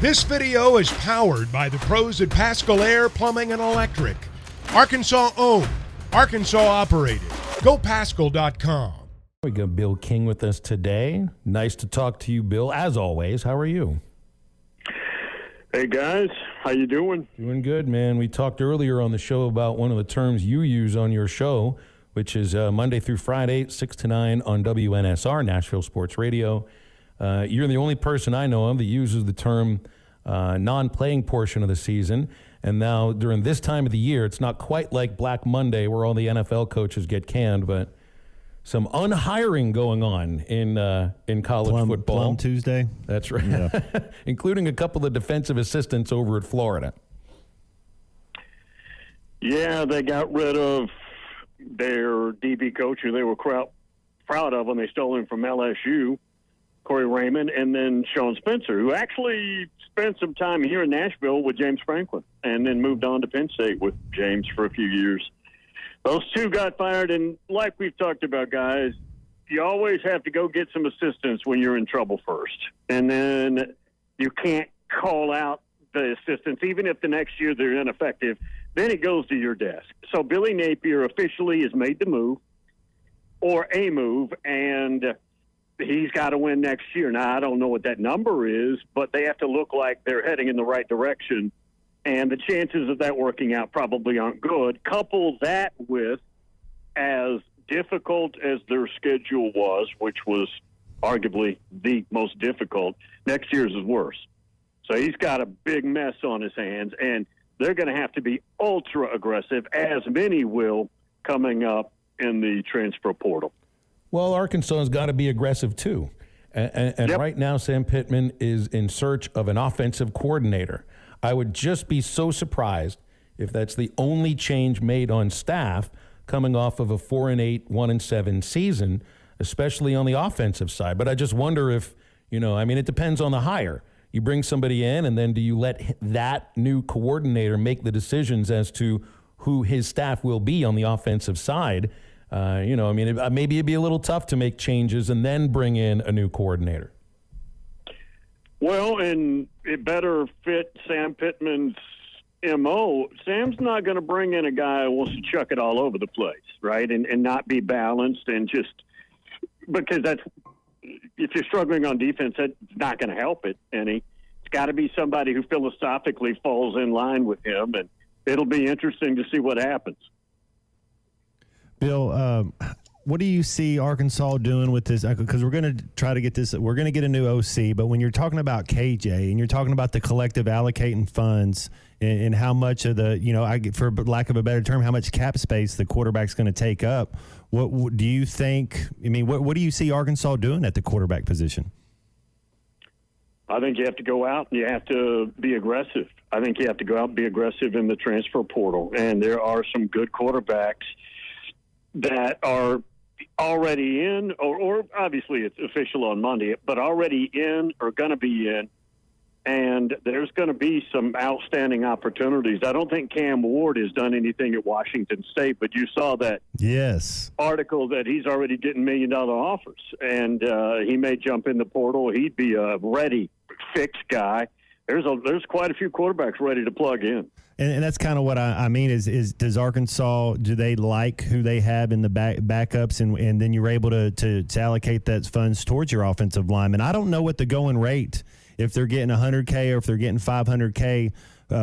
This video is powered by the pros at Pascal Air Plumbing and Electric. Arkansas owned, Arkansas operated. GoPascal.com. We got Bill King with us today. Nice to talk to you, Bill. As always, how are you? Hey guys, how you doing? Doing good, man. We talked earlier on the show about one of the terms you use on your show, which is Monday through Friday, 6 to 9 on WNSR, Nashville Sports Radio. You're the only person I know of that uses the term non-playing portion of the season. And now during this time of the year, it's not quite like Black Monday where all the NFL coaches get canned, but some unhiring going on in college football. Plum Tuesday. That's right. Yeah. Including a couple of defensive assistants over at Florida. Yeah, they got rid of their DB coach who they were proud of when they stole him from LSU, Corey Raymond, and then Sean Spencer, who actually spent some time here in Nashville with James Franklin and then moved on to Penn State with James for a few years. Those two got fired, and like we've talked about, guys, you always have to go get some assistance when you're in trouble first. And then you can't call out the assistants, even if the next year they're ineffective. Then it goes to your desk. So Billy Napier officially has made the move, or a move, and he's got to win next year. Now, I don't know what that number is, but they have to look like they're heading in the right direction. And the chances of that working out probably aren't good. Couple that with, as difficult as their schedule was, which was arguably the most difficult, next year's is worse. So he's got a big mess on his hands, and they're going to have to be ultra aggressive, as many will coming up in the transfer portal. Well, Arkansas has got to be aggressive too. And Yep. Right now, Sam Pittman is in search of an offensive coordinator. I would just be so surprised if that's the only change made on staff coming off of a 4-8, 1-7 season, especially on the offensive side. But I just wonder if, it depends on the hire. You bring somebody in, and then do you let that new coordinator make the decisions as to who his staff will be on the offensive side? Maybe it'd be a little tough to make changes and then bring in a new coordinator. Well, and it better fit Sam Pittman's MO. Sam's not going to bring in a guy who wants to chuck it all over the place, right? And not be balanced, and just because if you're struggling on defense, that's not going to help it any. It's got to be somebody who philosophically falls in line with him, and it'll be interesting to see what happens. Bill, what do you see Arkansas doing with this? Because we're going to try to get this. We're going to get a new OC, but when you're talking about KJ and you're talking about the collective allocating funds and how much of the, for lack of a better term, how much cap space the quarterback's going to take up, what do you think? What do you see Arkansas doing at the quarterback position? I think you have to go out and you have to be aggressive. I think you have to go out and be aggressive in the transfer portal, and there are some good quarterbacks that are already in, or obviously it's official on Monday, but already in or going to be in, and there's going to be some outstanding opportunities. I don't think Cam Ward has done anything at Washington State, but you saw that article that he's already getting $1 million offers, and he may jump in the portal. He'd be a ready, fixed guy. There's quite a few quarterbacks ready to plug in. And that's kind of what I mean is does Arkansas, do they like who they have in the backups, and then you're able to allocate that funds towards your offensive lineman? I don't know what the going rate, if they're getting $100K or if they're getting $500K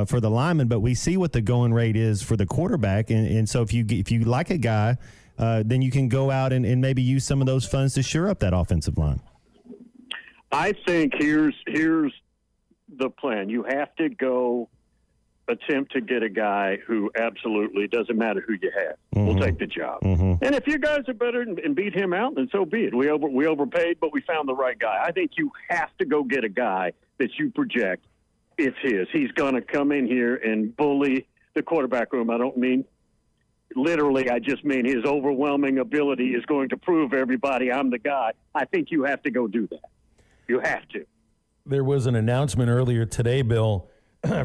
for the lineman, but we see what the going rate is for the quarterback. And so if you like a guy, then you can go out and maybe use some of those funds to shore up that offensive line. I think here's the plan. You have to go attempt to get a guy who absolutely doesn't matter who you have. Mm-hmm. We'll take the job. Mm-hmm. And if you guys are better and beat him out, then so be it. We overpaid, but we found the right guy. I think you have to go get a guy that you project it's his. He's going to come in here and bully the quarterback room. I don't mean literally. I just mean his overwhelming ability is going to prove everybody I'm the guy. I think you have to go do that. You have to. There was an announcement earlier today, Bill,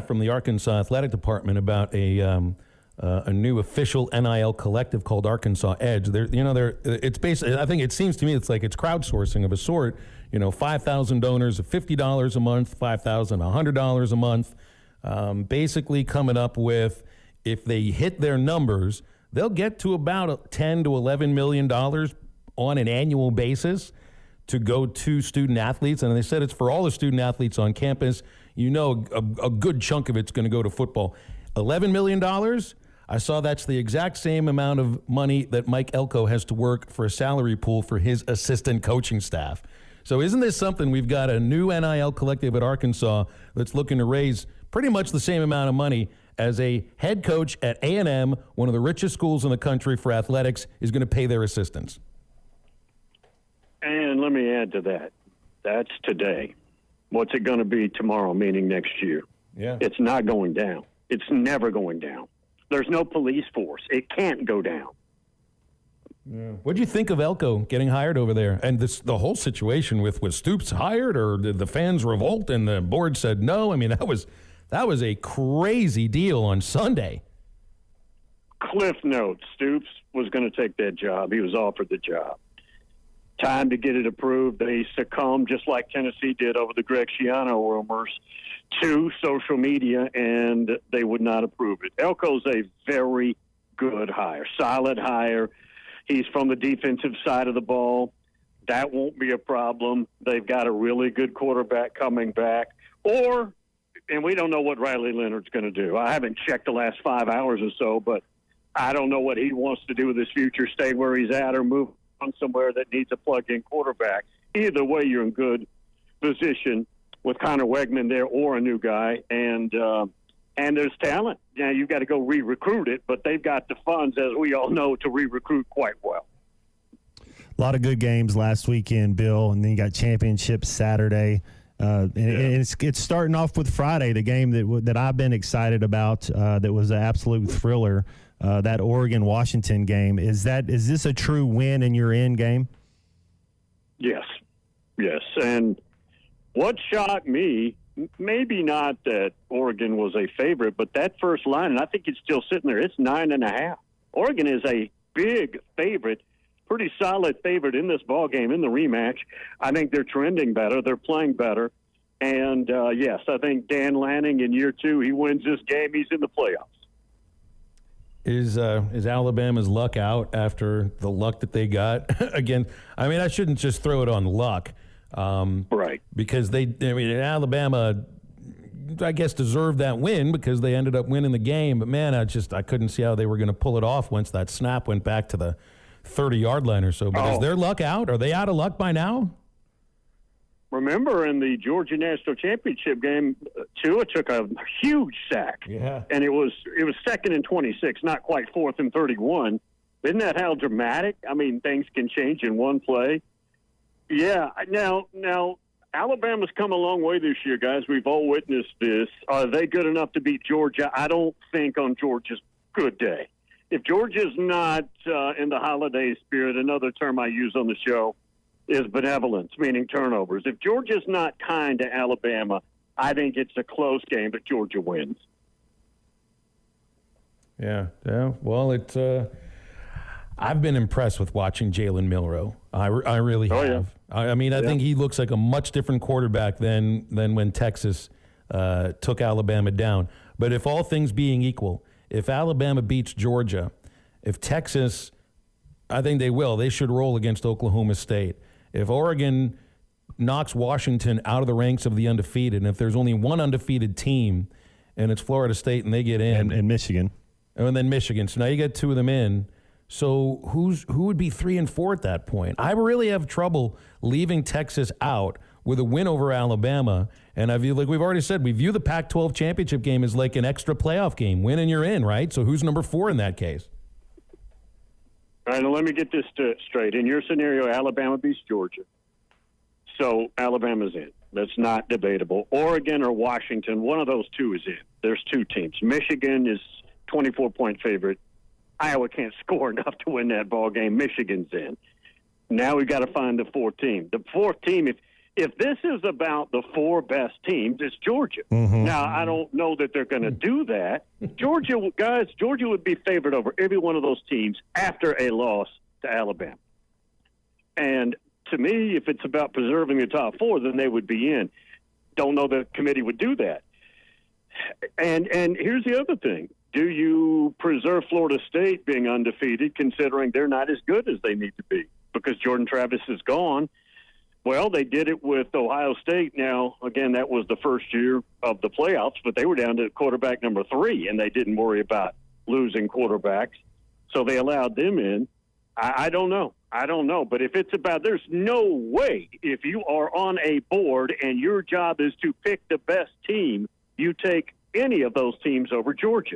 from the Arkansas Athletic Department about a a new official NIL collective called Arkansas Edge. It's basically, I think it seems to me it's like it's crowdsourcing of a sort. 5,000 donors of $50 a month, 5,000, $100 a month, basically coming up with, if they hit their numbers, they'll get to about $10 to $11 million on an annual basis to go to student athletes. And they said it's for all the student athletes on campus. A good chunk of it's going to go to football. $11 million, I saw that's the exact same amount of money that Mike Elko has to work for a salary pool for his assistant coaching staff. So isn't this something? We've got a new NIL collective at Arkansas that's looking to raise pretty much the same amount of money as a head coach at A&M, one of the richest schools in the country for athletics, is going to pay their assistants. And let me add to that. That's today. What's it going to be tomorrow, meaning next year? Yeah. It's not going down. It's never going down. There's no police force. It can't go down. Yeah. What do you think of Elko getting hired over there? And the whole situation with was Stoops hired, or did the fans revolt and the board said no? I mean, that was a crazy deal on Sunday. Cliff notes, Stoops was going to take that job. He was offered the job. Time to get it approved. They succumbed, just like Tennessee did over the Greg Schiano rumors, to social media, and they would not approve it. Elko's a very good hire, solid hire. He's from the defensive side of the ball. That won't be a problem. They've got a really good quarterback coming back. And we don't know what Riley Leonard's going to do. I haven't checked the last 5 hours or so, but I don't know what he wants to do with his future, stay where he's at or move on somewhere that needs a plug-in quarterback. Either way, you're in good position with Connor Wegman there or a new guy, and there's talent. Now, you've got to go re-recruit it, but they've got the funds, as we all know, to re-recruit quite well. A lot of good games last weekend, Bill, and then you got championship Saturday. And it's starting off with Friday, the game that I've been excited about, that was an absolute thriller, that Oregon-Washington game. Is this a true win in your end game? Yes. And what shocked me, maybe not that Oregon was a favorite, but that first line, and I think it's still sitting there, it's 9.5. Oregon is a big favorite, pretty solid favorite in this ball game, in the rematch. I think they're trending better. They're playing better. And, yes, I think Dan Lanning in year 2, he wins this game. He's in the playoffs. Is Alabama's luck out after the luck that they got? Again, I mean, I shouldn't just throw it on luck. Right. Because Alabama, I guess, deserved that win because they ended up winning the game. But, man, I couldn't see how they were going to pull it off once that snap went back to the 30-yard line or so. But is their luck out? Are they out of luck by now? Remember, in the Georgia National Championship game, Tua took a huge sack. Yeah. And it was 2nd and 26, not quite 4th and 31. Isn't that how dramatic? I mean, things can change in one play. Yeah. Now, Alabama's come a long way this year, guys. We've all witnessed this. Are they good enough to beat Georgia? I don't think on Georgia's good day. If Georgia's not in the holiday spirit, another term I use on the show is benevolence, meaning turnovers. If Georgia's not kind to Alabama, I think it's a close game, but Georgia wins. Yeah. Well, it's I've been impressed with watching Jalen Milroe. I really have. Yeah. I think he looks like a much different quarterback than when Texas took Alabama down. But if all things being equal, if Alabama beats Georgia, if Texas, I think they will, they should roll against Oklahoma State. If Oregon knocks Washington out of the ranks of the undefeated, and if there's only one undefeated team, and it's Florida State, and they get in. And Michigan. And then Michigan. So now you get 2 of them in. So who would be 3 and 4 at that point? I really have trouble leaving Texas out with a win over Alabama. And like we've already said, we view the Pac-12 championship game as like an extra playoff game. Win and you're in, right? So who's number 4 in that case? All right, now let me get this straight. In your scenario, Alabama beats Georgia. So Alabama's in. That's not debatable. Oregon or Washington, one of those 2 is in. There's 2 teams. Michigan is 24-point favorite. Iowa can't score enough to win that ball game. Michigan's in. Now we've got to find the 4th team. The 4th team, if this is about the 4 best teams, it's Georgia. Now, I don't know that they're going to do that. Georgia would be favored over every one of those teams after a loss to Alabama. And to me, if it's about preserving the top 4, then they would be in. Don't know the committee would do that. And here's the other thing. Do you preserve Florida State being undefeated, considering they're not as good as they need to be? Because Jordan Travis is gone. Well, they did it with Ohio State. Now, again, that was the first year of the playoffs, but they were down to quarterback number 3, and they didn't worry about losing quarterbacks. So they allowed them in. I don't know. But if it's about, there's no way if you are on a board and your job is to pick the best team, you take any of those teams over Georgia.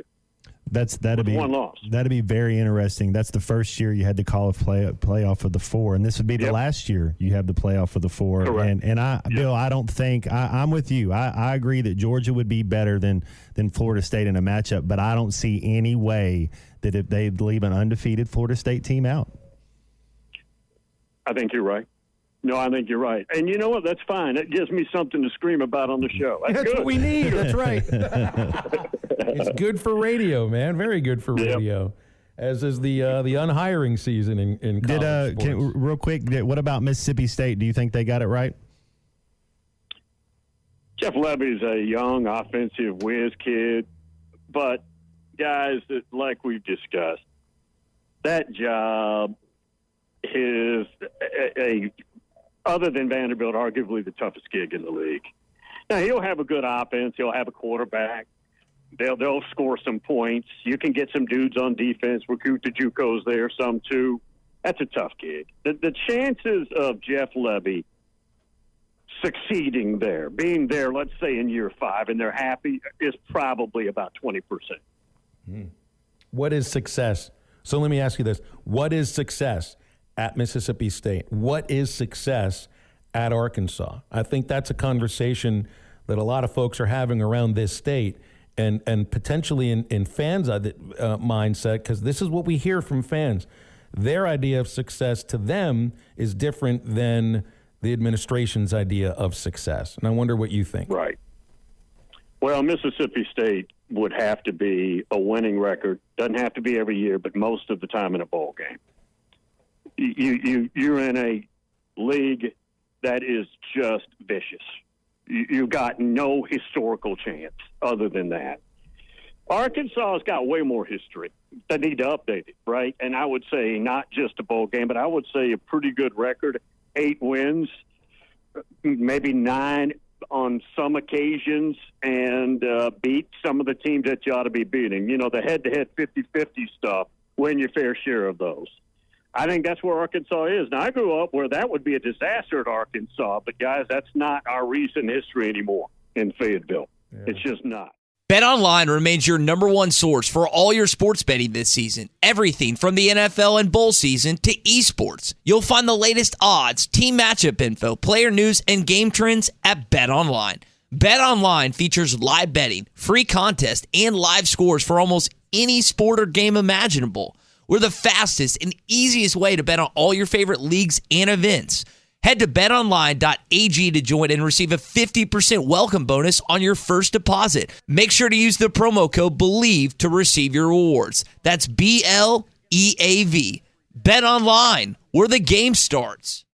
That'd be one loss. That'd be very interesting. That's the first year you had to call a playoff of the 4, and this would be the last year you have the playoff of the 4. Correct. And Bill, I don't think I'm with you. I agree that Georgia would be better than Florida State in a matchup, but I don't see any way that if they'd leave an undefeated Florida State team out. I think you're right. No, I think you're right. And you know what? That's fine. It gives me something to scream about on the show. That's good. What we need. That's right. It's good for radio, man. Very good for radio. As is the unhiring season in college sports. Real quick, what about Mississippi State? Do you think they got it right? Jeff Levy's a young offensive whiz kid, but guys, like we've discussed, that job is other than Vanderbilt, arguably the toughest gig in the league. Now, he'll have a good offense. He'll have a quarterback. They'll score some points. You can get some dudes on defense, recruit the JUCOs there, some too. That's a tough gig. The chances of Jeff Levy succeeding there, being there, let's say in year 5, and they're happy, is probably about 20%. What is success? So let me ask you this. What is success at Mississippi State? What is success at Arkansas? I think that's a conversation that a lot of folks are having around this state and potentially in fans' mindset, because this is what we hear from fans. Their idea of success to them is different than the administration's idea of success. And I wonder what you think. Right. Well, Mississippi State would have to be a winning record. Doesn't have to be every year, but most of the time in a bowl game. You're in a league that is just vicious. You've got no historical chance other than that. Arkansas has got way more history. They need to update it, right? And I would say not just a bowl game, but I would say a pretty good record, 8 wins, maybe 9 on some occasions, and beat some of the teams that you ought to be beating. You know, the head-to-head 50-50 stuff, win your fair share of those. I think that's where Arkansas is. Now, I grew up where that would be a disaster at Arkansas, but, guys, that's not our recent history anymore in Fayetteville. Yeah. It's just not. BetOnline remains your number one source for all your sports betting this season. Everything from the NFL and bowl season to esports. You'll find the latest odds, team matchup info, player news, and game trends at BetOnline. BetOnline features live betting, free contests, and live scores for almost any sport or game imaginable. We're the fastest and easiest way to bet on all your favorite leagues and events. Head to betonline.ag to join and receive a 50% welcome bonus on your first deposit. Make sure to use the promo code BELIEVE to receive your rewards. That's BLEAV. Bet Online, where the game starts.